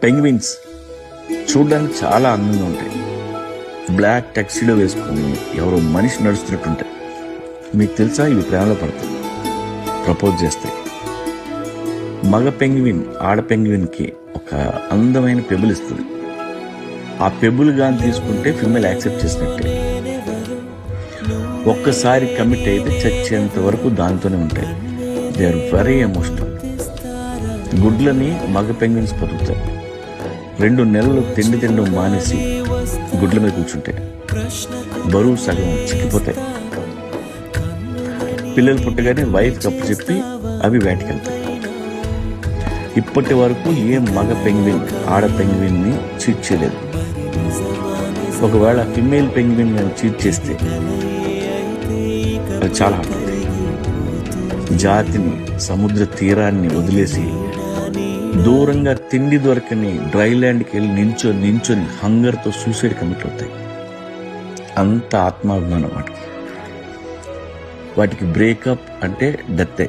Penguins చూడడానికి చాలా అందంగా ఉంటాయి. బ్లాక్ టక్సీడో వేసుకుని ఎవరో మనిషి నడుస్తున్నట్టుంటాయి. మీకు తెలుసా, ఇవి ప్రేమలో పడతాయి, ప్రపోజ్ చేస్తాయి. మగ పెంగ్విన్ ఆడ పెంగ్విన్కి ఒక అందమైన పెబుల్ ఇస్తుంది. ఆ పెబుల్ గాని తీసుకుంటే ఫిమేల్ యాక్సెప్ట్ చేసినట్టే. ఒక్కసారి కమిట్ అయితే చచ్చేంత వరకు దానితోనే ఉంటాయి. They are very emotional. గుడ్లని మగ పెంగ్విన్స్ పొదుగుతాయి. 2 నెలలు తిండి తిండం మానేసి గుడ్ల మీద కూర్చుంటాయి. బరువు సగం చిక్కిపోతాయి. పిల్లలు పుట్టగానే వైఫ్ కప్పు చెప్పి అవి వేటకెళ్తాయి. ఇప్పటి వరకు ఏ మగ పెంగ్విన్ ఆడ పెంగ్విన్ని చీట్ చేయలేదు. ఒకవేళ ఫిమేల్ పెంగ్విన్ చీట్ చేస్తే అది చాలా ఉంటుంది. జాతిని, సముద్ర తీరాన్ని వదిలేసి దూరంగా తిండి దొరకని డ్రై ల్యాండ్కి వెళ్ళి నించొని హంగర్తో సూసైడ్ కమిట్ అవుతాయి. అంత ఆత్మాభిమానం వాటికి బ్రేకప్ అంటే డెత్తే.